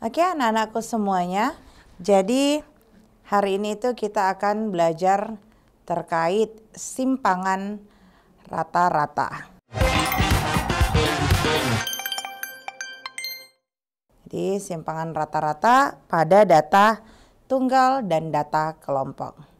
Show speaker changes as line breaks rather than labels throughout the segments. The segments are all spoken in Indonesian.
Oke, anak-anakku semuanya. Jadi hari ini itu kita akan belajar terkait simpangan rata-rata. Jadi simpangan rata-rata pada data tunggal dan data kelompok.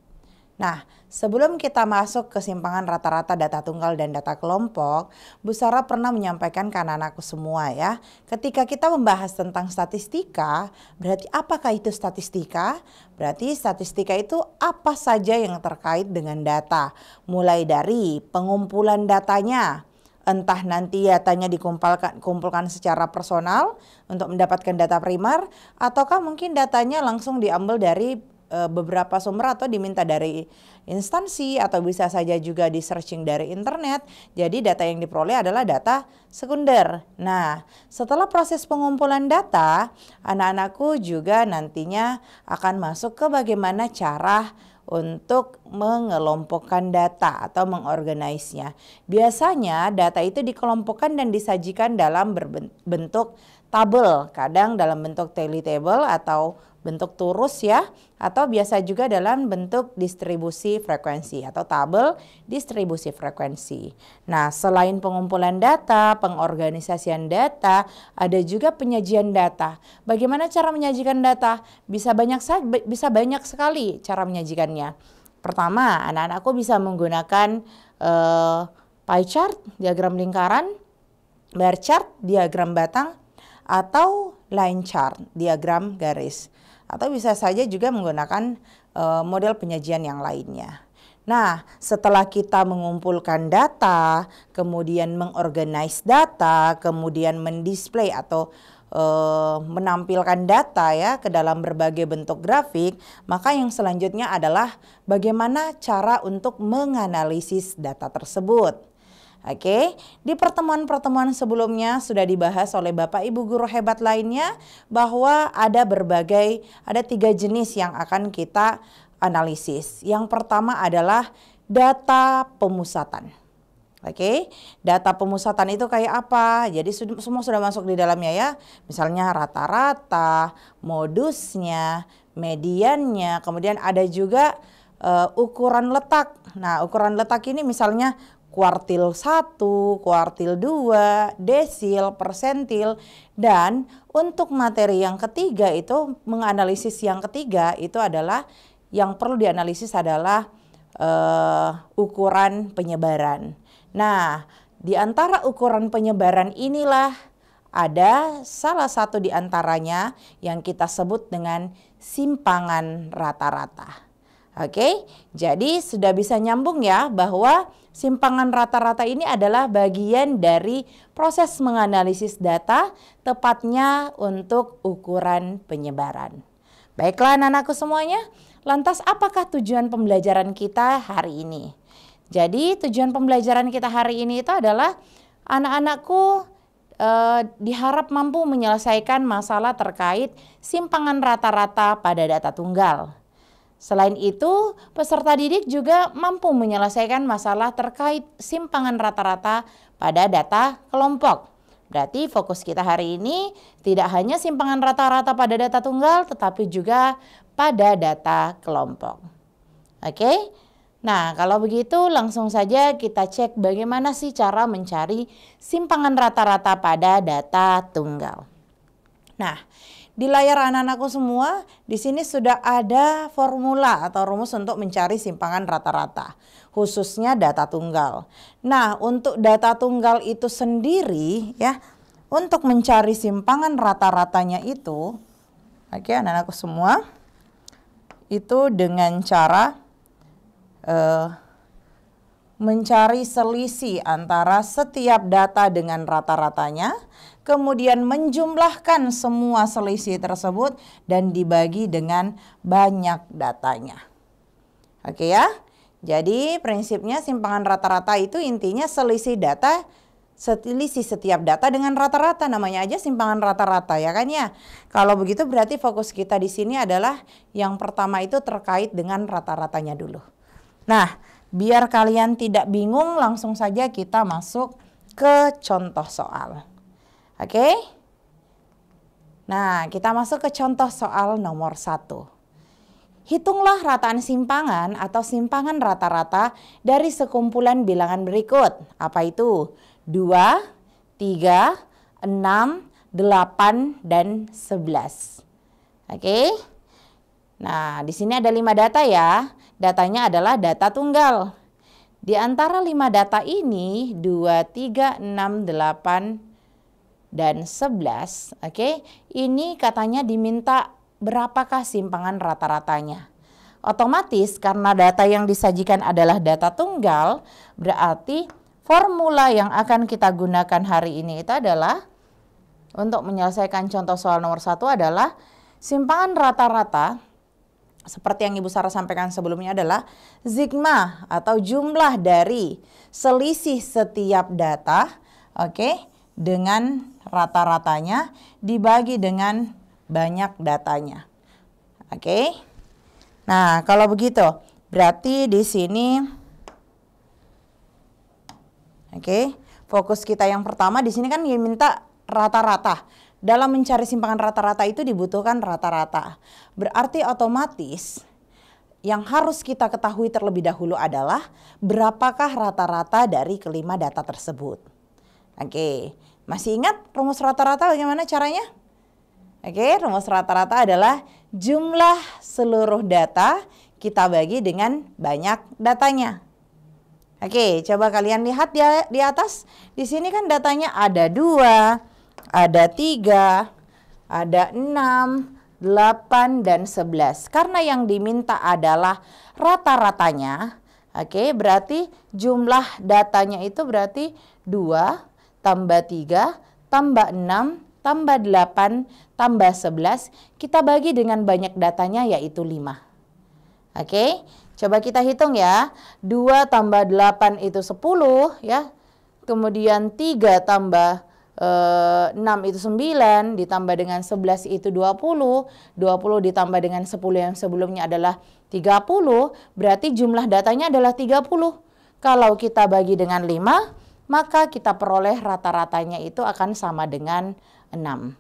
Nah, sebelum kita masuk ke simpangan rata-rata data tunggal dan data kelompok, Bu Sarah pernah menyampaikan ke anak-anakku semua ya, ketika kita membahas tentang statistika, berarti apakah itu statistika? Berarti statistika itu apa saja yang terkait dengan data, mulai dari pengumpulan datanya, entah nanti datanya dikumpulkan secara personal untuk mendapatkan data primer, ataukah mungkin datanya langsung diambil dari beberapa sumber atau diminta dari instansi atau bisa saja juga di searching dari internet. Jadi data yang diperoleh adalah data sekunder. Nah, setelah proses pengumpulan data, anak-anakku juga nantinya akan masuk ke bagaimana cara untuk mengelompokkan data atau mengorganisnya. Biasanya data itu dikelompokkan dan disajikan dalam bentuk tabel, kadang dalam bentuk tally table atau bentuk turus ya, atau biasa juga dalam bentuk distribusi frekuensi atau tabel distribusi frekuensi. Nah, selain pengumpulan data, pengorganisasian data, ada juga penyajian data. Bagaimana cara menyajikan data? Bisa banyak sekali cara menyajikannya. Pertama, anak-anakku bisa menggunakan pie chart, diagram lingkaran, bar chart, diagram batang, atau line chart, diagram garis. Atau bisa saja juga menggunakan model penyajian yang lainnya. Nah, setelah kita mengumpulkan data, kemudian mengorganize data, kemudian mendisplay atau menampilkan data ya ke dalam berbagai bentuk grafik, maka yang selanjutnya adalah bagaimana cara untuk menganalisis data tersebut. Oke, di pertemuan-pertemuan sebelumnya sudah dibahas oleh Bapak Ibu guru hebat lainnya bahwa ada 3 jenis yang akan kita analisis. Yang pertama adalah data pemusatan. Oke, data pemusatan itu kayak apa? Jadi semua sudah masuk di dalamnya ya. Misalnya rata-rata, modusnya, mediannya, kemudian ada juga ukuran letak. Nah, ukuran letak ini misalnya kuartil 1, kuartil 2, desil, persentil, dan untuk materi yang ketiga itu menganalisis yang ketiga itu adalah yang perlu dianalisis adalah ukuran penyebaran. Nah, di antara ukuran penyebaran inilah ada salah satu di antaranya yang kita sebut dengan simpangan rata-rata. Oke, jadi sudah bisa nyambung ya bahwa simpangan rata-rata ini adalah bagian dari proses menganalisis data, tepatnya untuk ukuran penyebaran. Baiklah anak-anakku semuanya, lantas apakah tujuan pembelajaran kita hari ini? Jadi tujuan pembelajaran kita hari ini itu adalah anak-anakku diharap mampu menyelesaikan masalah terkait simpangan rata-rata pada data tunggal. Selain itu, peserta didik juga mampu menyelesaikan masalah terkait simpangan rata-rata pada data kelompok. Berarti fokus kita hari ini tidak hanya simpangan rata-rata pada data tunggal, tetapi juga pada data kelompok. Oke? Nah, kalau begitu langsung saja kita cek bagaimana sih cara mencari simpangan rata-rata pada data tunggal. Nah, di layar anak-anakku semua, di sini sudah ada formula atau rumus untuk mencari simpangan rata-rata, khususnya data tunggal. Nah, untuk data tunggal itu sendiri ya, untuk mencari simpangan rata-ratanya itu, oke anak-anakku semua, itu dengan cara mencari selisih antara setiap data dengan rata-ratanya, kemudian menjumlahkan semua selisih tersebut dan dibagi dengan banyak datanya. Oke ya, jadi prinsipnya simpangan rata-rata itu intinya selisih setiap data dengan rata-rata, namanya aja simpangan rata-rata ya kan ya. Kalau begitu berarti fokus kita di sini adalah yang pertama itu terkait dengan rata-ratanya dulu. Nah, biar kalian tidak bingung, langsung saja kita masuk ke contoh soal. Oke? Nah, kita masuk ke contoh soal nomor 1. Hitunglah rataan simpangan atau simpangan rata-rata dari sekumpulan bilangan berikut. Apa itu? 2, 3, 6, 8, dan 11. Oke. Nah, di sini ada 5 data ya. Datanya adalah data tunggal. Di antara 5 data ini, 2, 3, 6, 8, dan 11. Oke. Ini katanya diminta berapakah simpangan rata-ratanya. Otomatis karena data yang disajikan adalah data tunggal, berarti formula yang akan kita gunakan hari ini itu adalah untuk menyelesaikan contoh soal nomor 1 adalah simpangan rata-rata seperti yang Ibu Sarah sampaikan sebelumnya adalah sigma atau jumlah dari selisih setiap data, oke, dengan rata-ratanya dibagi dengan banyak datanya. Oke. Nah, kalau begitu, berarti di sini fokus kita yang pertama di sini kan diminta rata-rata. Dalam mencari simpangan rata-rata itu dibutuhkan rata-rata. Berarti otomatis yang harus kita ketahui terlebih dahulu adalah berapakah rata-rata dari kelima data tersebut. Oke, masih ingat rumus rata-rata bagaimana caranya? Oke, rumus rata-rata adalah jumlah seluruh data kita bagi dengan banyak datanya. Oke, coba kalian lihat di atas. Di sini kan datanya ada 2, ada 3, ada 6, 8, dan 11. Karena yang diminta adalah rata-ratanya. Oke, berarti jumlah datanya itu berarti 2 tambah 3 tambah 6 tambah 8 tambah 11, kita bagi dengan banyak datanya yaitu 5. Oke, coba kita hitung ya. 2 tambah 8 itu 10 ya. Kemudian 3 tambah 6 itu 9, ditambah dengan 11 itu 20. 20 ditambah dengan 10 yang sebelumnya adalah 30, berarti jumlah datanya adalah 30. Kalau kita bagi dengan 5, maka kita peroleh rata-ratanya itu akan sama dengan 6.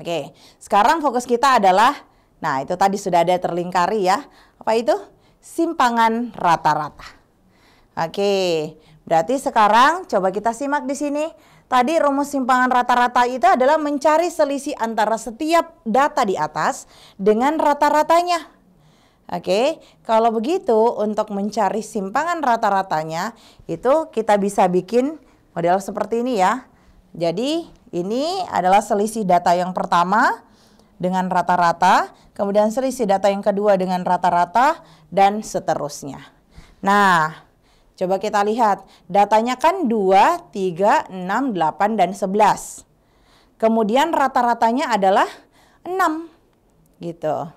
Oke, sekarang fokus kita adalah, nah itu tadi sudah ada terlingkari ya. Apa itu? Simpangan rata-rata. Oke, berarti sekarang coba kita simak di sini. Tadi rumus simpangan rata-rata itu adalah mencari selisih antara setiap data di atas dengan rata-ratanya. Oke, kalau begitu untuk mencari simpangan rata-ratanya itu kita bisa bikin model seperti ini ya. Jadi ini adalah selisih data yang pertama dengan rata-rata, kemudian selisih data yang kedua dengan rata-rata, dan seterusnya. Nah, coba kita lihat. Datanya kan 2, 3, 6, 8, dan 11. Kemudian rata-ratanya adalah 6. Gitu.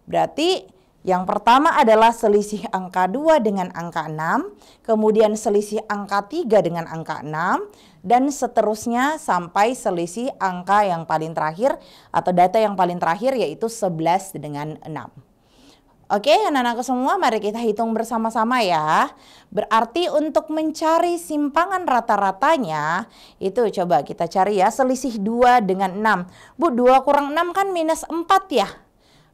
Berarti yang pertama adalah selisih angka 2 dengan angka 6, kemudian selisih angka 3 dengan angka 6, dan seterusnya sampai selisih angka yang paling terakhir atau data yang paling terakhir yaitu 11 dengan 6. Oke, anak-anakku semua, mari kita hitung bersama-sama ya. Berarti untuk mencari simpangan rata-ratanya, itu coba kita cari ya, selisih 2 dengan 6. Bu, 2 kurang 6 kan minus 4 ya?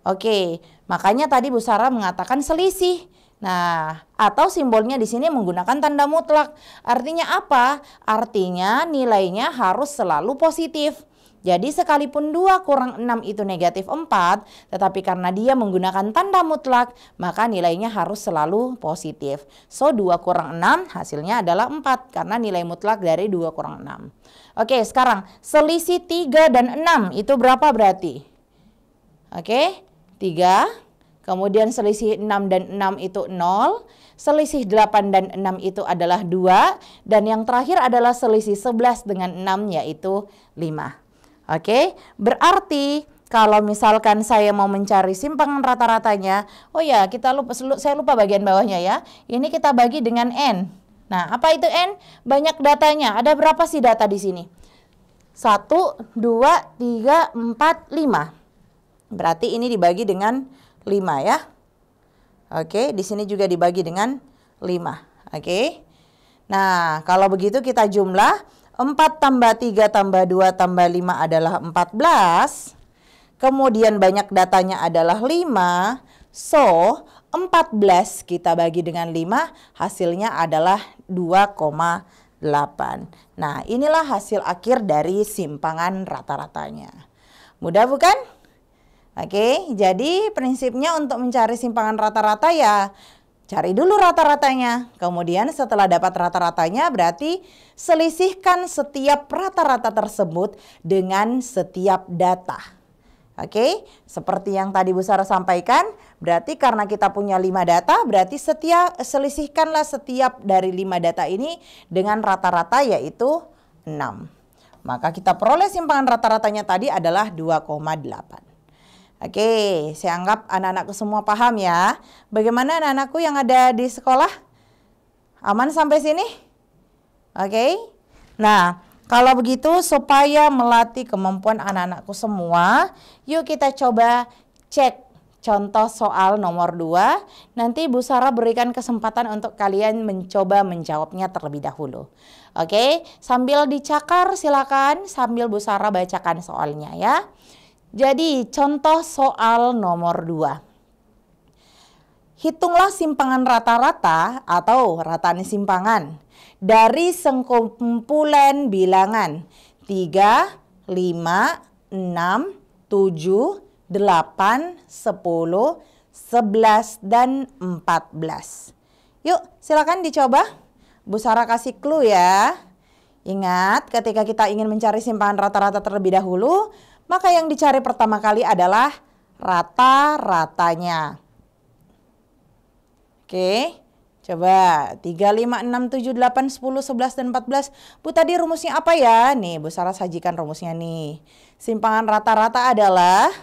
Oke, makanya tadi Bu Sarah mengatakan selisih. Nah, atau simbolnya di sini menggunakan tanda mutlak. Artinya apa? Artinya nilainya harus selalu positif. Jadi sekalipun 2 kurang 6 itu negatif 4, tetapi karena dia menggunakan tanda mutlak, maka nilainya harus selalu positif. So, 2 kurang 6 hasilnya adalah 4, karena nilai mutlak dari 2 kurang 6. Oke, sekarang selisih 3 dan 6 itu berapa berarti? Oke, 3, kemudian selisih 6 dan 6 itu 0, selisih 8 dan 6 itu adalah 2, dan yang terakhir adalah selisih 11 dengan 6 yaitu 5. Oke, berarti kalau misalkan saya mau mencari simpangan rata-ratanya, oh ya saya lupa bagian bawahnya ya, ini kita bagi dengan N. Nah, apa itu N? Banyak datanya, ada berapa sih data di sini? 1, 2, 3, 4, 5. Berarti ini dibagi dengan 5 ya. Oke, di sini juga dibagi dengan 5. Oke. Nah, kalau begitu kita jumlah 4 tambah 3 tambah 2 tambah 5 adalah 14. Kemudian banyak datanya adalah 5. So, 14 kita bagi dengan 5, hasilnya adalah 2,8. Nah, inilah hasil akhir dari simpangan rata-ratanya. Mudah bukan? Oke, jadi prinsipnya untuk mencari simpangan rata-rata ya cari dulu rata-ratanya. Kemudian setelah dapat rata-ratanya berarti selisihkan setiap rata-rata tersebut dengan setiap data. Oke, seperti yang tadi Bu Sarah sampaikan, berarti karena kita punya 5 data, berarti selisihkanlah setiap dari 5 data ini dengan rata-rata yaitu 6. Maka kita peroleh simpangan rata-ratanya tadi adalah 2,8. Oke, saya anggap anak-anakku semua paham ya. Bagaimana anak-anakku yang ada di sekolah? Aman sampai sini? Oke. Nah, kalau begitu supaya melatih kemampuan anak-anakku semua, yuk kita coba cek contoh soal nomor 2. Nanti Bu Sarah berikan kesempatan untuk kalian mencoba menjawabnya terlebih dahulu. Oke, sambil dicakar silakan sambil Bu Sarah bacakan soalnya ya. Jadi contoh soal nomor 2. Hitunglah simpangan rata-rata atau rataan simpangan dari sekumpulan bilangan 3, 5, 6, 7, 8, 10, 11, dan 14. Yuk silakan dicoba. Bu Sarah kasih clue ya. Ingat ketika kita ingin mencari simpangan rata-rata terlebih dahulu, maka yang dicari pertama kali adalah rata-ratanya. Oke, coba 3, 5, 6, 7, 8, 10, 11, dan 14. Bu tadi rumusnya apa ya? Nih Bu Sarah sajikan rumusnya nih. Simpangan rata-rata adalah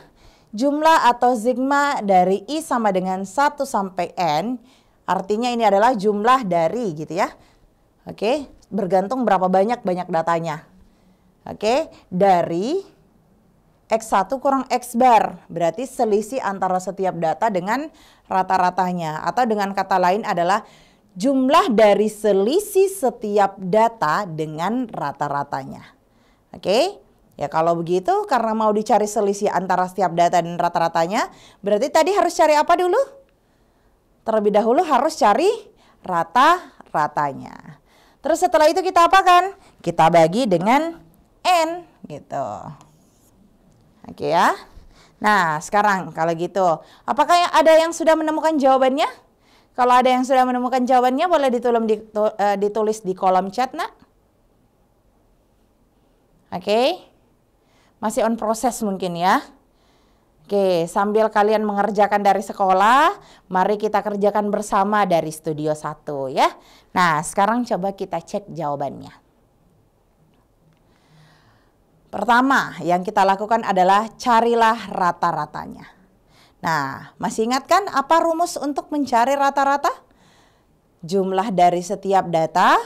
jumlah atau sigma dari I sama dengan 1 sampai N. Artinya ini adalah jumlah dari gitu ya. Oke, bergantung berapa banyak datanya. Oke, dari X1 kurang X bar, berarti selisih antara setiap data dengan rata-ratanya. Atau dengan kata lain adalah jumlah dari selisih setiap data dengan rata-ratanya. Oke, ya kalau begitu karena mau dicari selisih antara setiap data dan rata-ratanya, berarti tadi harus cari apa dulu? Terlebih dahulu harus cari rata-ratanya. Terus setelah itu kita apakan? Kita bagi dengan N gitu. Oke ya. Nah sekarang kalau gitu, apakah ada yang sudah menemukan jawabannya? Kalau ada yang sudah menemukan jawabannya boleh ditulis di kolom chat nak. Oke. Masih on proses mungkin ya. Oke, sambil kalian mengerjakan dari sekolah, mari kita kerjakan bersama dari Studio 1 ya. Nah sekarang coba kita cek jawabannya. Pertama yang kita lakukan adalah carilah rata-ratanya. Nah, masih ingat kan apa rumus untuk mencari rata-rata? Jumlah dari setiap data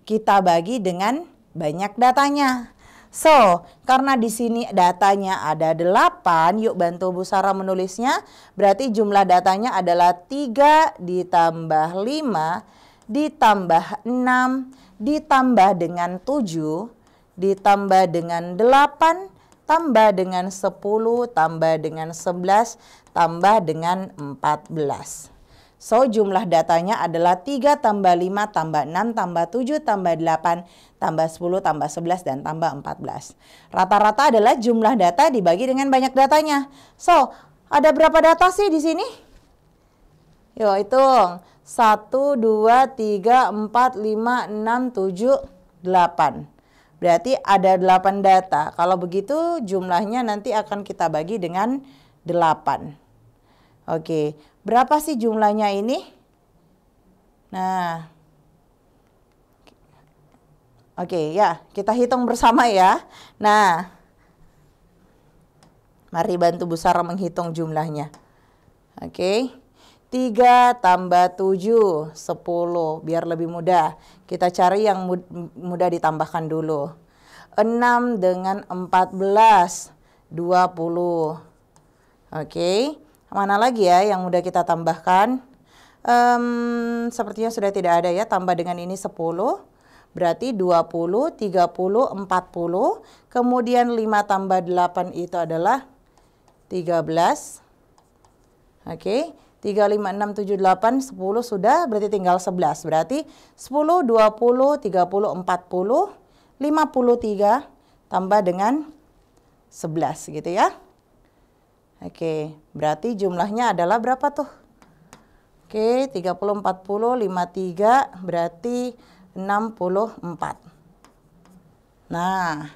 kita bagi dengan banyak datanya. So, karena di sini datanya ada 8, yuk bantu Bu Sarah menulisnya. Berarti jumlah datanya adalah 3 ditambah 5 ditambah 6 ditambah dengan 7 ditambah dengan 8, tambah dengan 10, tambah dengan 11, tambah dengan 14. So, jumlah datanya adalah 3 tambah 5 tambah 6 tambah 7 tambah 8 tambah 10 tambah 11 dan tambah 14. Rata-rata adalah jumlah data dibagi dengan banyak datanya. So, ada berapa data sih di sini? Yuk hitung. 1, 2, 3, 4, 5, 6, 7, 8. Berarti ada 8 data. Kalau begitu jumlahnya nanti akan kita bagi dengan 8. Oke, berapa sih jumlahnya ini? Nah, oke ya, kita hitung bersama ya. Nah, mari bantu Bu Sarah menghitung jumlahnya. Oke, 3 tambah 7, 10, biar lebih mudah. Kita cari yang mudah ditambahkan dulu. 6 dengan 14, 20. Oke, mana lagi ya yang mudah kita tambahkan? Sepertinya sudah tidak ada ya, tambah dengan ini 10. Berarti 20, 30, 40. Kemudian 5 tambah 8 itu adalah 13. Oke. 3, 5, 6, 7, 8, 10 sudah. Berarti tinggal 11. Berarti 10, 20, 30, 40, 53 tambah dengan 11 gitu ya. Oke. Berarti jumlahnya adalah berapa tuh? Oke, 30, 40, 53, berarti 64. Nah,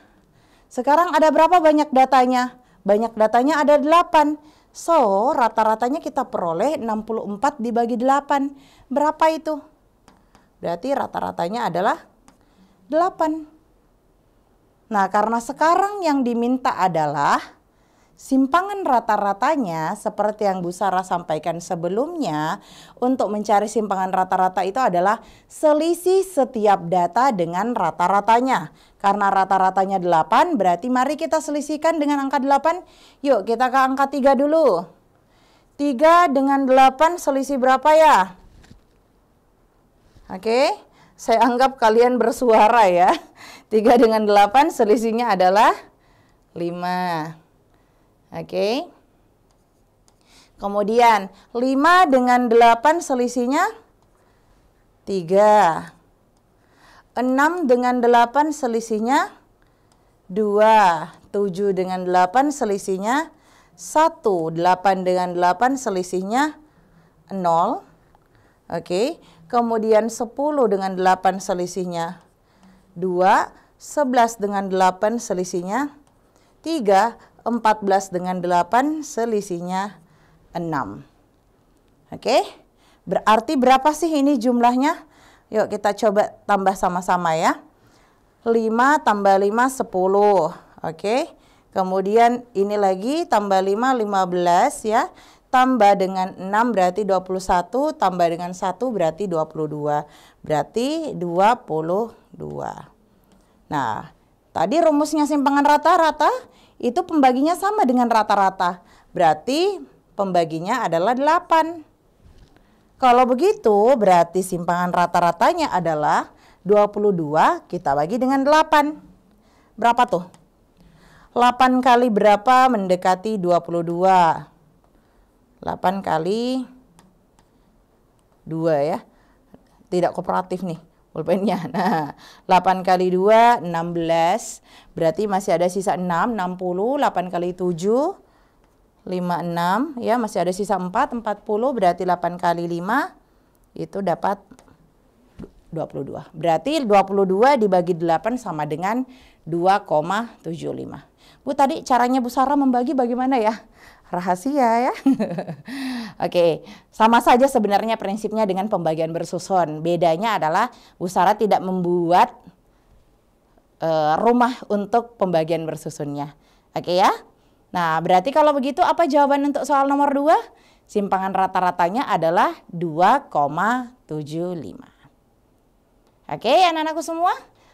sekarang ada berapa banyak datanya? Banyak datanya ada 8. So, rata-ratanya kita peroleh 64 dibagi 8. Berapa itu? Berarti rata-ratanya adalah 8. Nah, karena sekarang yang diminta adalah simpangan rata-ratanya seperti yang Bu Sarah sampaikan sebelumnya, untuk mencari simpangan rata-rata itu adalah selisih setiap data dengan rata-ratanya. Karena rata-ratanya 8, berarti mari kita selisihkan dengan angka 8. Yuk kita ke angka 3 dulu. 3 dengan 8 selisih berapa ya? Oke, saya anggap kalian bersuara ya. 3 dengan 8 selisihnya adalah 5. Oke. Kemudian 5 dengan 8 selisihnya 3. 6 dengan 8 selisihnya 2. 7 dengan 8 selisihnya 1. 8 dengan 8 selisihnya 0. Oke. Kemudian 10 dengan 8 selisihnya 2. 11 dengan 8 selisihnya 3. 14 dengan 8 selisihnya 6. Oke, berarti berapa sih ini jumlahnya? Yuk kita coba tambah sama-sama ya. 5 tambah 5, 10. Oke, kemudian ini lagi tambah 5, 15 ya. Tambah dengan 6 berarti 21, tambah dengan 1 berarti 22. Berarti 22. Nah, tadi rumusnya simpangan rata-rata itu pembaginya sama dengan rata-rata. Berarti pembaginya adalah 8. Kalau begitu berarti simpangan rata-ratanya adalah 22 kita bagi dengan 8. Berapa tuh? 8 kali berapa mendekati 22? 8 kali 2 ya. Tidak kooperatif nih pulpennya. Nah, 8 kali 2, 16. Berarti masih ada sisa 6, 60. 8 kali 7, 56. Ya, masih ada sisa 4, 40. Berarti 8 kali 5, itu dapat 22. Berarti 22 dibagi 8 sama dengan 2,75. Bu, tadi caranya Bu Sarah membagi bagaimana ya? Rahasia ya. Oke, sama saja sebenarnya prinsipnya dengan pembagian bersusun. Bedanya adalah Bu Sarah tidak membuat rumah untuk pembagian bersusunnya. Oke ya. Nah, berarti kalau begitu apa jawaban untuk soal nomor 2? Simpangan rata-ratanya adalah 2,75. Oke, anak-anakku semua.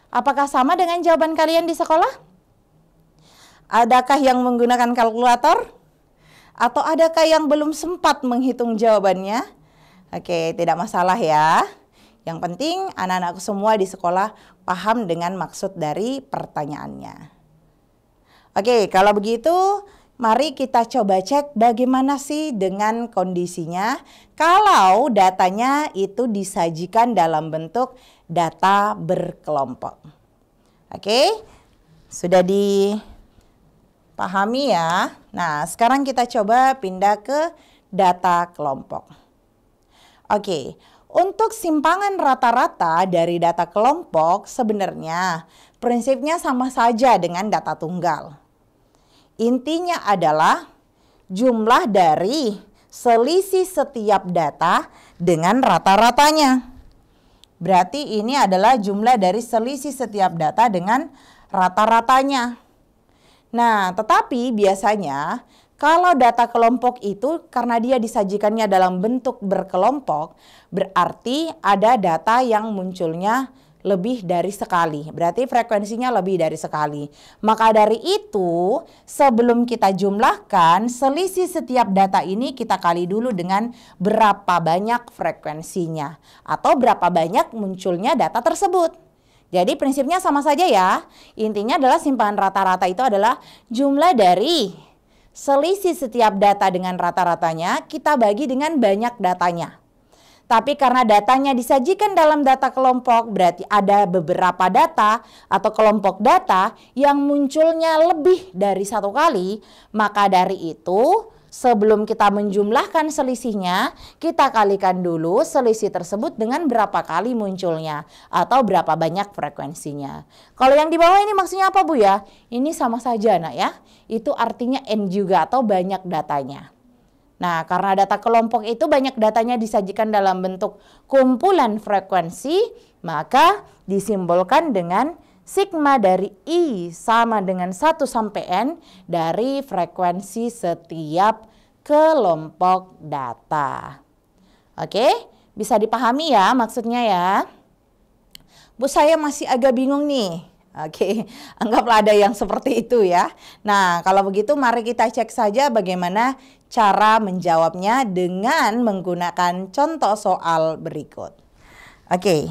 Apakah sama dengan jawaban kalian di sekolah? Adakah yang menggunakan kalkulator? Atau adakah yang belum sempat menghitung jawabannya? Oke, tidak masalah ya. Yang penting anak-anakku semua di sekolah paham dengan maksud dari pertanyaannya. Oke, kalau begitu mari kita coba cek bagaimana sih dengan kondisinya kalau datanya itu disajikan dalam bentuk data berkelompok. Oke, sudah dipahami ya. Nah, sekarang kita coba pindah ke data kelompok. Oke, untuk simpangan rata-rata dari data kelompok sebenarnya prinsipnya sama saja dengan data tunggal. Intinya adalah jumlah dari selisih setiap data dengan rata-ratanya. Berarti ini adalah jumlah dari selisih setiap data dengan rata-ratanya. Nah, tetapi biasanya kalau data kelompok itu karena dia disajikannya dalam bentuk berkelompok, berarti ada data yang munculnya lebih dari sekali. Berarti frekuensinya lebih dari sekali. Maka dari itu, sebelum kita jumlahkan, selisih setiap data ini kita kali dulu dengan berapa banyak frekuensinya. Atau berapa banyak munculnya data tersebut. Jadi prinsipnya sama saja ya. Intinya adalah simpangan rata-rata itu adalah jumlah dari selisih setiap data dengan rata-ratanya kita bagi dengan banyak datanya. Tapi karena datanya disajikan dalam data kelompok, berarti ada beberapa data atau kelompok data yang munculnya lebih dari satu kali. Maka dari itu, sebelum kita menjumlahkan selisihnya, kita kalikan dulu selisih tersebut dengan berapa kali munculnya atau berapa banyak frekuensinya. Kalau yang di bawah ini maksudnya apa, Bu ya? Ini sama saja, Nak ya. Itu artinya N juga atau banyak datanya. Nah, karena data kelompok itu banyak datanya disajikan dalam bentuk kumpulan frekuensi, maka disimbolkan dengan sigma dari I sama dengan 1 sampai N dari frekuensi setiap kelompok data. Oke, bisa dipahami ya maksudnya ya? Bu, saya masih agak bingung nih. Oke, anggaplah ada yang seperti itu ya. Nah, kalau begitu mari kita cek saja bagaimana cara menjawabnya dengan menggunakan contoh soal berikut. Oke,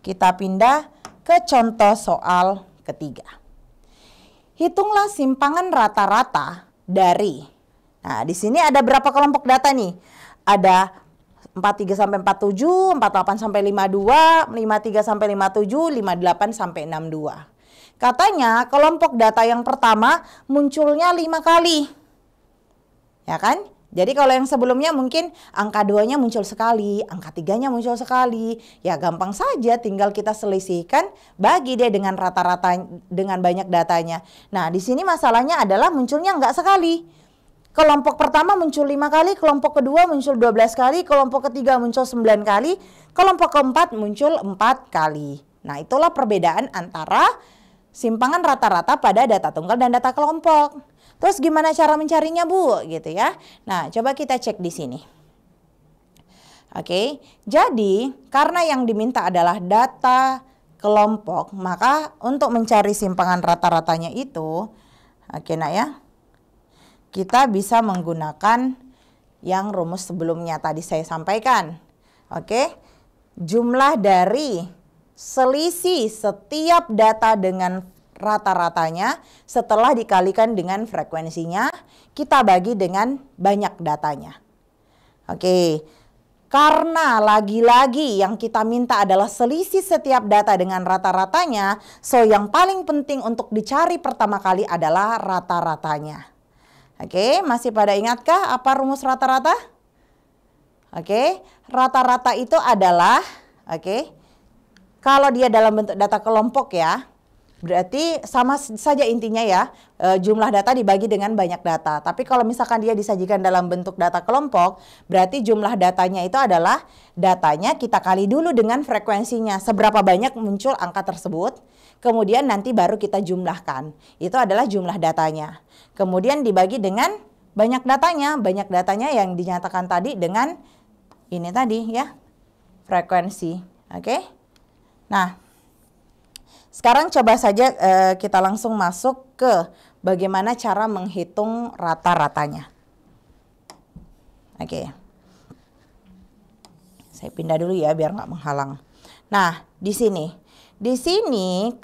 kita pindah ke contoh soal ketiga. Hitunglah simpangan rata-rata dari, nah di sini ada berapa kelompok data nih? Ada 43 sampai 47, 48 sampai 52, 53 sampai 57, 58 sampai 62. Katanya kelompok data yang pertama munculnya 5 kali. Ya kan? Jadi kalau yang sebelumnya mungkin angka 2-nya muncul sekali, angka 3-nya muncul sekali. Ya gampang saja tinggal kita selisihkan, bagi dia dengan rata-rata dengan banyak datanya. Nah, di sini masalahnya adalah munculnya enggak sekali. Kelompok pertama muncul 5 kali, kelompok kedua muncul 12 kali, kelompok ketiga muncul 9 kali, kelompok keempat muncul 4 kali. Nah, itulah perbedaan antara simpangan rata-rata pada data tunggal dan data kelompok. Terus gimana cara mencarinya, Bu? Gitu ya. Nah, coba kita cek di sini. Oke, jadi karena yang diminta adalah data kelompok, maka untuk mencari simpangan rata-ratanya itu, oke nak ya, kita bisa menggunakan yang rumus sebelumnya tadi saya sampaikan. Oke, jumlah dari selisih setiap data dengan rata-ratanya setelah dikalikan dengan frekuensinya, kita bagi dengan banyak datanya. Oke, karena lagi-lagi yang kita minta adalah selisih setiap data dengan rata-ratanya, so yang paling penting untuk dicari pertama kali adalah rata-ratanya. Oke, masih pada ingatkah apa rumus rata-rata? Oke, rata-rata itu adalah, kalau dia dalam bentuk data kelompok ya, berarti sama saja intinya ya, jumlah data dibagi dengan banyak data. Tapi kalau misalkan dia disajikan dalam bentuk data kelompok, berarti jumlah datanya itu adalah datanya kita kali dulu dengan frekuensinya. Seberapa banyak muncul angka tersebut, kemudian nanti baru kita jumlahkan. Itu adalah jumlah datanya. Kemudian dibagi dengan banyak datanya yang dinyatakan tadi dengan ini tadi ya, frekuensi. Oke. Nah, sekarang coba saja kita langsung masuk ke bagaimana cara menghitung rata-ratanya. Oke. Saya pindah dulu ya biar nggak menghalang. Nah, di sini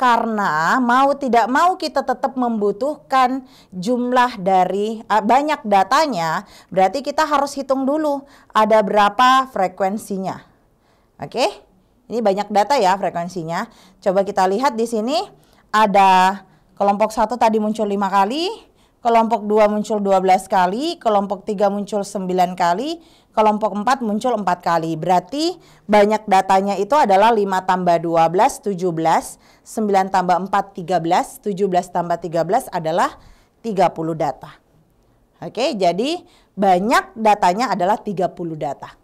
karena mau tidak mau kita tetap membutuhkan jumlah dari banyak datanya, berarti kita harus hitung dulu ada berapa frekuensinya. Oke, ini banyak data ya frekuensinya. Coba kita lihat di sini ada kelompok 1 tadi muncul 5 kali, kelompok 2 muncul 12 kali, kelompok 3 muncul 9 kali, kelompok 4 muncul 4 kali. Berarti banyak datanya itu adalah 5 tambah 12, 17, 9 tambah 4, 13, 17 tambah 13 adalah 30 data. Oke, jadi banyak datanya adalah 30 data.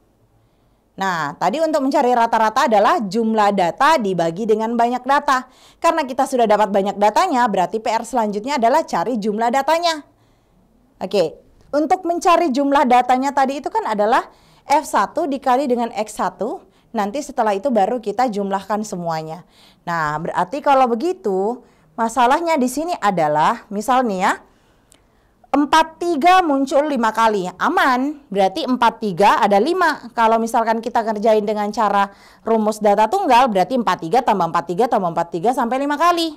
Nah, tadi untuk mencari rata-rata adalah jumlah data dibagi dengan banyak data. Karena kita sudah dapat banyak datanya, berarti PR selanjutnya adalah cari jumlah datanya. Oke, untuk mencari jumlah datanya tadi itu kan adalah F1 dikali dengan X1. Nanti setelah itu baru kita jumlahkan semuanya. Nah, berarti kalau begitu, masalahnya di sini adalah, misalnya ya, 43 muncul 5 kali, aman. Berarti 43 ada 5. Kalau misalkan kita kerjain dengan cara rumus data tunggal, berarti 43 tambah 43 tambah 43 sampai 5 kali.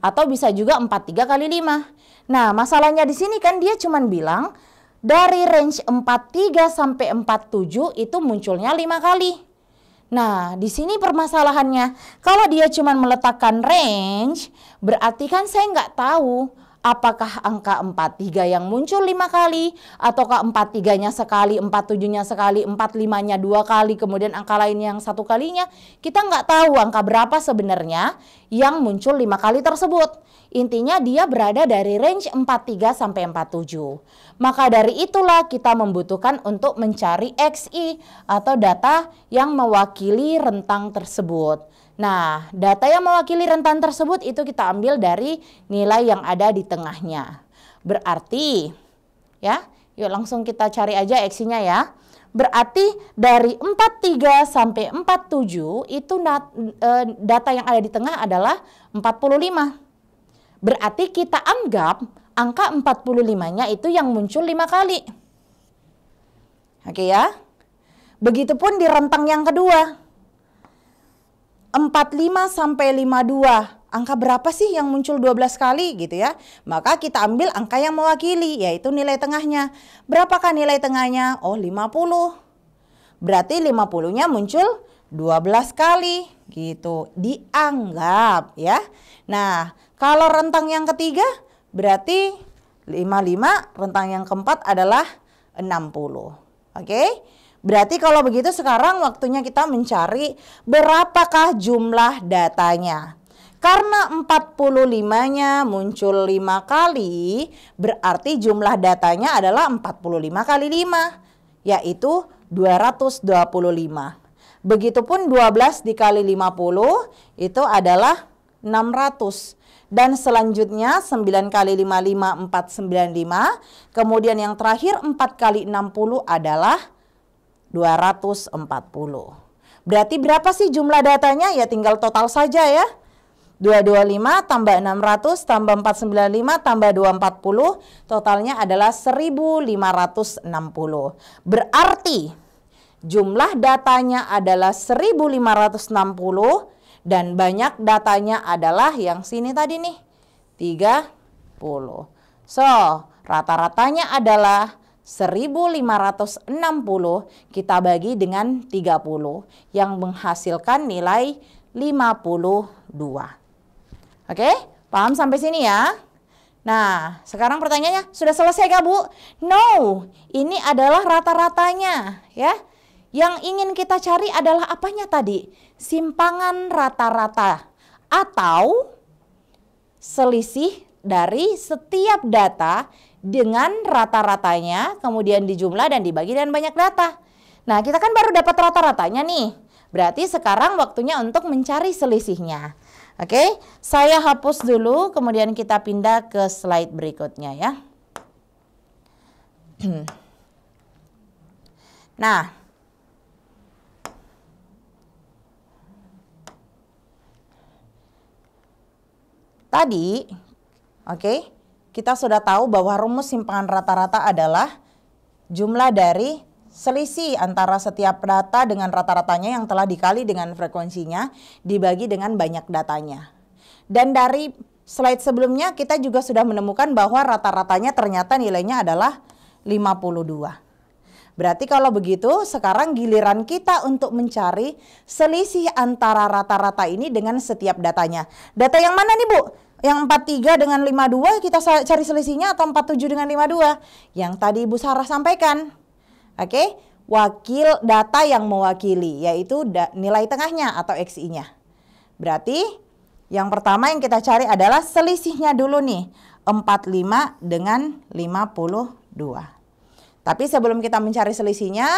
Atau bisa juga 43 kali 5. Nah, masalahnya di sini kan dia cuman bilang dari range 43 sampai 47 itu munculnya 5 kali. Nah, di sini permasalahannya, kalau dia cuman meletakkan range, berarti kan saya nggak tahu apakah angka 43 yang muncul 5 kali, ataukah 43-nya sekali, 47-nya sekali, 45-nya 2 kali, kemudian angka lain yang 1 kalinya. Kita nggak tahu angka berapa sebenarnya yang muncul 5 kali tersebut. Intinya dia berada dari range 43 sampai 47. Maka dari itulah kita membutuhkan untuk mencari XI atau data yang mewakili rentang tersebut. Nah, data yang mewakili rentang tersebut itu kita ambil dari nilai yang ada di tengahnya. Berarti, ya, yuk langsung kita cari aja X-nya ya. Berarti dari 43 sampai 47 itu data yang ada di tengah adalah 45. Berarti kita anggap angka 45-nya itu yang muncul 5 kali. Oke ya. Begitupun di rentang yang kedua. 45 sampai 52. Angka berapa sih yang muncul 12 kali gitu ya? Maka kita ambil angka yang mewakili, yaitu nilai tengahnya. Berapakah nilai tengahnya? Oh, 50. Berarti 50-nya muncul 12 kali gitu. Dianggap ya. Nah, kalau rentang yang ketiga berarti 55, rentang yang keempat adalah 60. Oke? Berarti kalau begitu sekarang waktunya kita mencari berapakah jumlah datanya. Karena 45-nya muncul 5 kali, berarti jumlah datanya adalah 45 kali 5, yaitu 225. Begitupun 12 dikali 50 itu adalah 600. Dan selanjutnya 9 kali 55, 495. Kemudian yang terakhir 4 kali 60 adalah 240. Berarti berapa sih jumlah datanya? Ya tinggal total saja ya. 225 tambah 600 tambah 495 tambah 240. Totalnya adalah 1560. Berarti jumlah datanya adalah 1560 dan banyak datanya adalah yang sini tadi nih, 30. So, rata-ratanya adalah 1560 kita bagi dengan 30 yang menghasilkan nilai 52. Oke, paham sampai sini ya? Nah, sekarang pertanyaannya, sudah selesai gak Bu? No, ini adalah rata-ratanya ya. Yang ingin kita cari adalah apanya tadi? Simpangan rata-rata atau selisih dari setiap data dengan rata-ratanya, kemudian dijumlah dan dibagi dengan banyak data. Nah, kita kan baru dapat rata-ratanya nih. Berarti sekarang waktunya untuk mencari selisihnya. Oke, saya hapus dulu, kemudian kita pindah ke slide berikutnya ya. Nah, tadi, kita sudah tahu bahwa rumus simpangan rata-rata adalah jumlah dari selisih antara setiap data dengan rata-ratanya yang telah dikali dengan frekuensinya dibagi dengan banyak datanya. Dan dari slide sebelumnya kita juga sudah menemukan bahwa rata-ratanya ternyata nilainya adalah 52. Berarti kalau begitu sekarang giliran kita untuk mencari selisih antara rata-rata ini dengan setiap datanya. Data yang mana nih Bu? Yang 43 dengan 52 kita cari selisihnya atau 47 dengan 52? Yang tadi Ibu Sarah sampaikan. Oke, wakil data yang mewakili yaitu nilai tengahnya atau XI-nya. Berarti yang pertama yang kita cari adalah selisihnya dulu nih, 45 dengan 52. Tapi sebelum kita mencari selisihnya,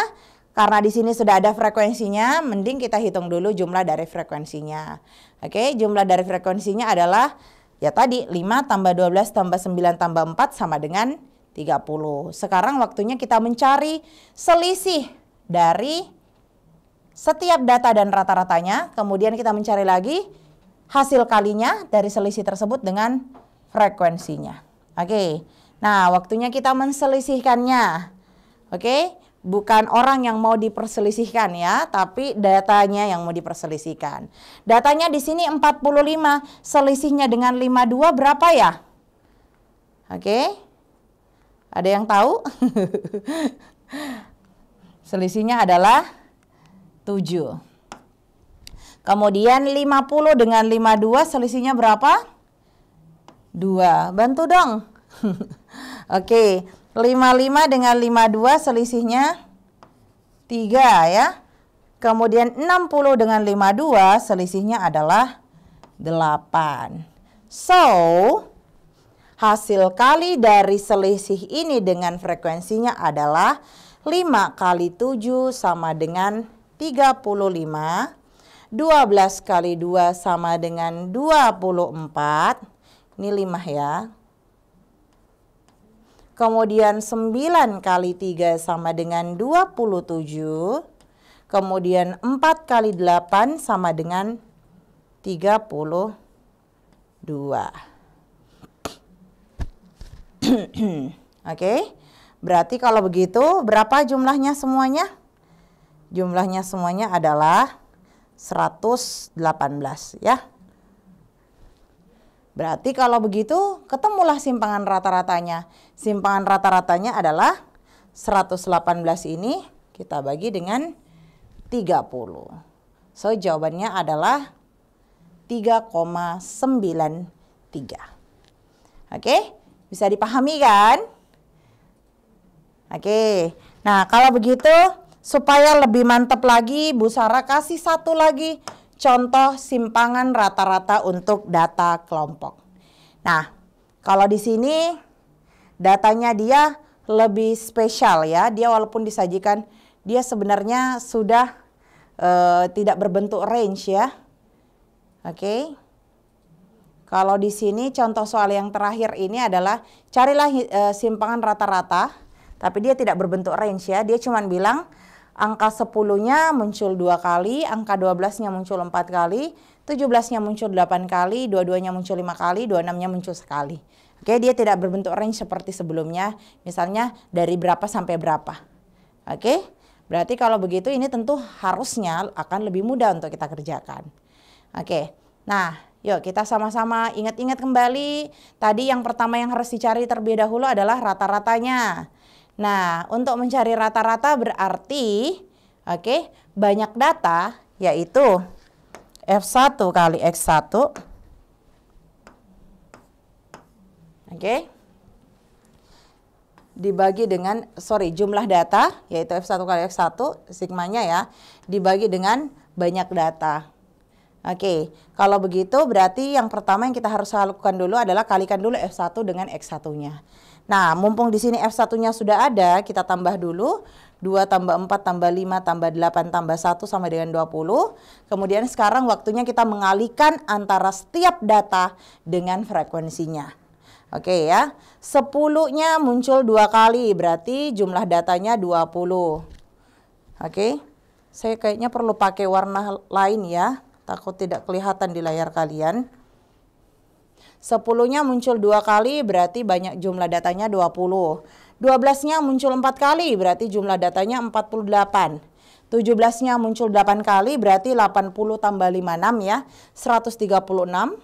karena di sini sudah ada frekuensinya, mending kita hitung dulu jumlah dari frekuensinya. Oke, jumlah dari frekuensinya adalah ya tadi 5 tambah 12 tambah 9 tambah 4 sama dengan 30. Sekarang waktunya kita mencari selisih dari setiap data dan rata-ratanya. Kemudian kita mencari lagi hasil kalinya dari selisih tersebut dengan frekuensinya. Oke, Nah, waktunya kita menselisihkannya. Oke, bukan orang yang mau diperselisihkan ya, tapi datanya yang mau diperselisihkan. Datanya di sini 45, selisihnya dengan 52 berapa ya? Oke. Ada yang tahu? Selisihnya adalah 7. Kemudian 50 dengan 52 selisihnya berapa? 2. Bantu dong. Oke, 55 dengan 52 selisihnya 3 ya. Kemudian 60 dengan 52 selisihnya adalah 8. So, hasil kali dari selisih ini dengan frekuensinya adalah 5 kali 7 sama dengan 35. 12 kali 2 sama dengan 24. Ini 5 ya. Kemudian 9 kali 3 sama dengan 27. Kemudian 4 kali 8 sama dengan 32. Oke, berarti kalau begitu berapa jumlahnya semuanya? Jumlahnya semuanya adalah 118 ya. Berarti kalau begitu ketemulah simpangan rata-ratanya. Simpangan rata-ratanya adalah 118 ini kita bagi dengan 30. So jawabannya adalah 3,93. Oke, bisa dipahami kan? Oke, nah kalau begitu supaya lebih mantap lagi, Bu Sarah kasih satu lagi contoh simpangan rata-rata untuk data kelompok. Nah, kalau di sini datanya dia lebih spesial ya. Dia walaupun disajikan, dia sebenarnya sudah tidak berbentuk range ya. Oke. Kalau di sini contoh soal yang terakhir ini adalah carilah simpangan rata-rata, tapi dia tidak berbentuk range ya. Dia cuma bilang angka 10-nya muncul 2 kali, angka 12-nya muncul 4 kali, 17-nya muncul 8 kali, 22-nya muncul 5 kali, 26-nya muncul sekali. Oke, dia tidak berbentuk range seperti sebelumnya, misalnya dari berapa sampai berapa. Oke, berarti kalau begitu ini tentu harusnya akan lebih mudah untuk kita kerjakan. Oke, nah yuk kita sama-sama ingat-ingat kembali. Tadi yang pertama yang harus dicari terlebih dahulu adalah rata-ratanya. Nah, untuk mencari rata-rata berarti banyak data yaitu F1 kali X1. Dibagi dengan jumlah data yaitu F1 kali X1 sigmanya ya, dibagi dengan banyak data. Kalau begitu berarti yang pertama yang kita harus lakukan dulu adalah kalikan dulu F1 dengan X1-nya. Nah, mumpung di sini F1-nya sudah ada, kita tambah dulu. 2 tambah 4 tambah 5 tambah 8 tambah 1 sama dengan 20. Kemudian sekarang waktunya kita mengalihkan antara setiap data dengan frekuensinya. Oke ya, 10-nya muncul 2 kali, berarti jumlah datanya 20. Saya kayaknya perlu pakai warna lain ya, takut tidak kelihatan di layar kalian. 10-nya muncul 2 kali berarti banyak jumlah datanya 20. 12-nya muncul 4 kali berarti jumlah datanya 48. 17-nya muncul 8 kali berarti 80 tambah 56 ya, 136.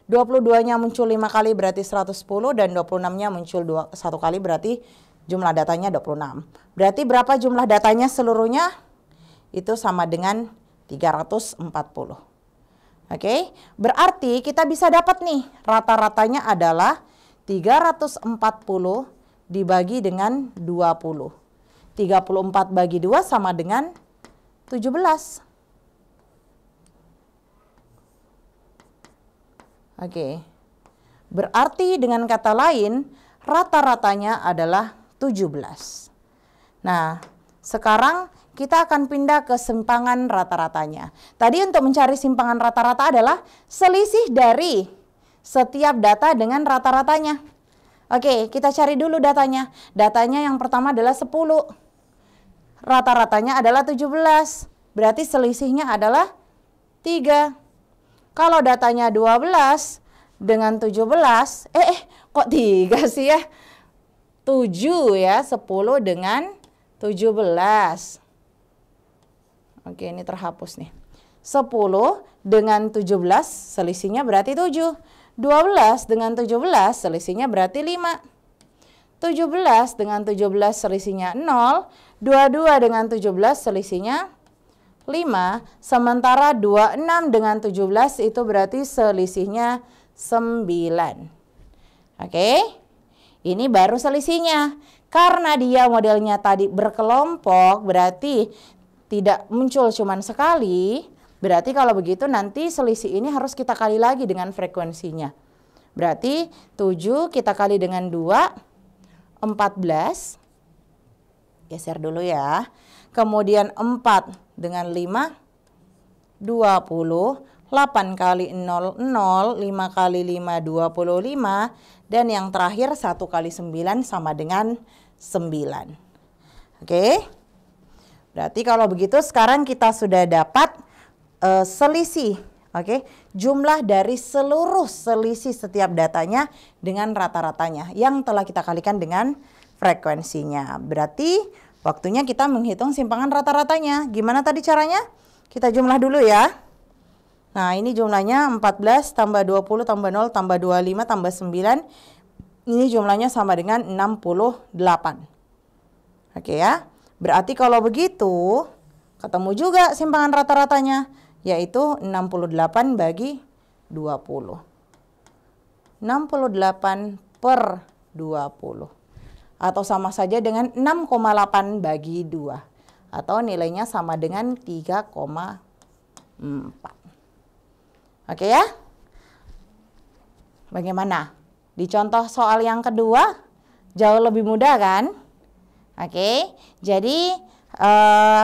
22-nya muncul 5 kali berarti 110 dan 26-nya muncul 1 kali berarti jumlah datanya 26. Berarti berapa jumlah datanya seluruhnya? Itu sama dengan 340. Berarti kita bisa dapat nih rata-ratanya adalah 340 dibagi dengan 20. 34 bagi 2 sama dengan 17. Berarti dengan kata lain rata-ratanya adalah 17. Nah, sekarang kita akan pindah ke simpangan rata-ratanya. Tadi untuk mencari simpangan rata-rata adalah selisih dari setiap data dengan rata-ratanya. Kita cari dulu datanya. Datanya yang pertama adalah 10. Rata-ratanya adalah 17. Berarti selisihnya adalah 3. Kalau datanya 12 dengan 17, kok 3 sih ya? 7 ya, 10 dengan 17. Oke, ini terhapus nih. 10 dengan 17 selisihnya berarti 7. 12 dengan 17 selisihnya berarti 5. 17 dengan 17 selisihnya 0. 22 dengan 17 selisihnya 5. Sementara 26 dengan 17 itu berarti selisihnya 9. Oke. Ini baru selisihnya. Karena dia modelnya tadi berkelompok, berarti tidak muncul cuman sekali. Berarti kalau begitu nanti selisih ini harus kita kali lagi dengan frekuensinya. Berarti 7 kita kali dengan 2, 14. Geser dulu ya. Kemudian 4 dengan 5, 20. 8 kali 0, 0. 5 kali 5, 25. Dan yang terakhir 1 kali 9 sama dengan 9. Oke. Berarti kalau begitu sekarang kita sudah dapat selisih. Oke. Jumlah dari seluruh selisih setiap datanya dengan rata-ratanya yang telah kita kalikan dengan frekuensinya. Berarti waktunya kita menghitung simpangan rata-ratanya. Gimana tadi caranya? Kita jumlah dulu ya. Nah, ini jumlahnya 14 tambah 20 tambah 0 tambah 25 tambah 9. Ini jumlahnya sama dengan 68. Oke ya. Berarti kalau begitu, ketemu juga simpangan rata-ratanya, yaitu 68 bagi 20. 68 per 20. Atau sama saja dengan 6,8 bagi 2. Atau nilainya sama dengan 3,4. Oke ya. Bagaimana? Di contoh soal yang kedua jauh lebih mudah kan? Oke. Jadi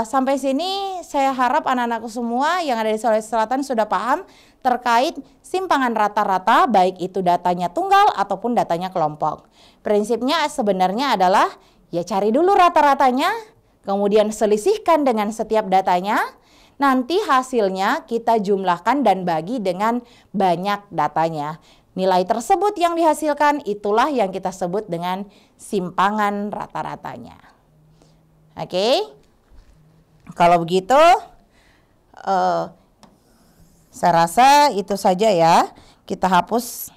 sampai sini saya harap anak-anakku semua yang ada di Sulawesi Selatan sudah paham terkait simpangan rata-rata, baik itu datanya tunggal ataupun datanya kelompok. Prinsipnya sebenarnya adalah ya cari dulu rata-ratanya, kemudian selisihkan dengan setiap datanya. Nanti hasilnya kita jumlahkan dan bagi dengan banyak datanya. Nilai tersebut yang dihasilkan itulah yang kita sebut dengan simpangan rata-ratanya. Oke. Kalau begitu saya rasa itu saja ya. Kita hapus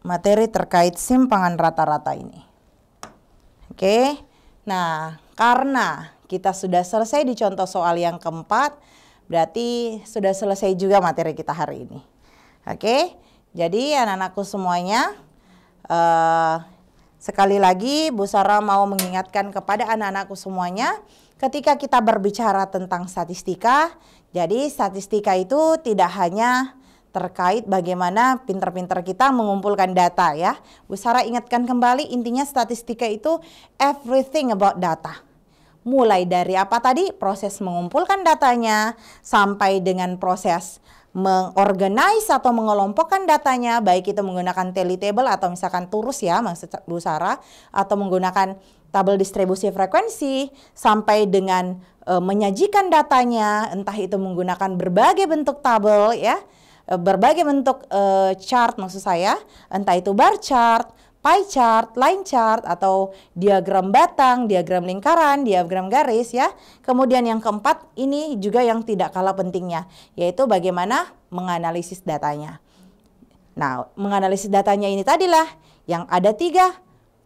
materi terkait simpangan rata-rata ini. Oke. Nah, karena kita sudah selesai di contoh soal yang keempat, berarti sudah selesai juga materi kita hari ini. Oke, jadi anak-anakku semuanya, sekali lagi Bu Sarah mau mengingatkan kepada anak-anakku semuanya, ketika kita berbicara tentang statistika, jadi statistika itu tidak hanya terkait bagaimana pinter-pinter kita mengumpulkan data ya. Bu Sarah ingatkan kembali, intinya statistika itu everything about data. Mulai dari apa tadi? Proses mengumpulkan datanya sampai dengan proses mengorganize atau mengelompokkan datanya, baik itu menggunakan tally table atau misalkan turus ya maksud Bu Sarah, atau menggunakan tabel distribusi frekuensi, sampai dengan menyajikan datanya, entah itu menggunakan berbagai bentuk tabel ya, berbagai bentuk chart maksud saya, entah itu bar chart, pie chart, line chart, atau diagram batang, diagram lingkaran, diagram garis ya. Kemudian yang keempat, ini juga yang tidak kalah pentingnya, yaitu bagaimana menganalisis datanya. Nah, menganalisis datanya ini tadilah yang ada 3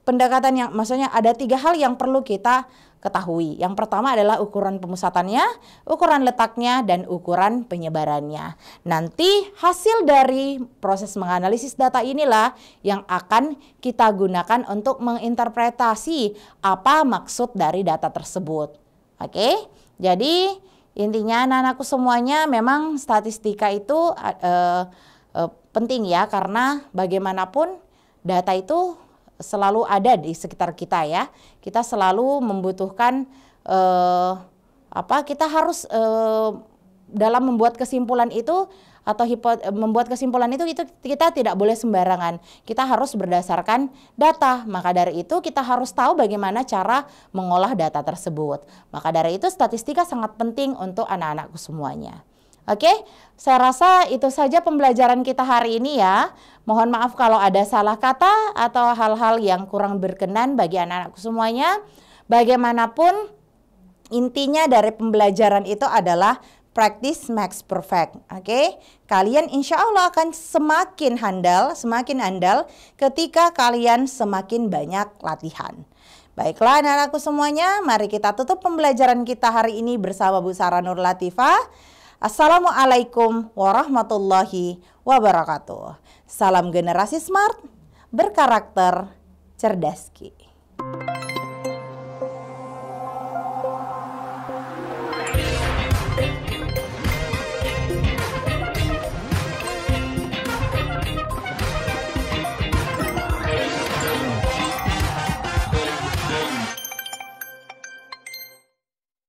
pendekatan, yang maksudnya ada 3 hal yang perlu kita ketahui. Yang pertama adalah ukuran pemusatannya, ukuran letaknya, dan ukuran penyebarannya. Nanti hasil dari proses menganalisis data inilah yang akan kita gunakan untuk menginterpretasi apa maksud dari data tersebut. Oke, jadi intinya anak-anakku semuanya memang statistika itu penting ya, karena bagaimanapun data itu selalu ada di sekitar kita ya. Kita selalu membutuhkan kita harus dalam membuat kesimpulan itu atau membuat kesimpulan itu kita tidak boleh sembarangan. Kita harus berdasarkan data. Maka dari itu kita harus tahu bagaimana cara mengolah data tersebut. Maka dari itu statistika sangat penting untuk anak-anakku semuanya. Oke, saya rasa itu saja pembelajaran kita hari ini ya. Mohon maaf kalau ada salah kata atau hal-hal yang kurang berkenan bagi anak-anakku semuanya. Bagaimanapun, intinya dari pembelajaran itu adalah practice makes perfect. Oke? Kalian insya Allah akan semakin andal ketika kalian semakin banyak latihan. Baiklah anak-anakku semuanya, mari kita tutup pembelajaran kita hari ini bersama Bu Sarah Nur Latifah. Assalamualaikum warahmatullahi wabarakatuh. Salam generasi smart, berkarakter, cerdas Ki.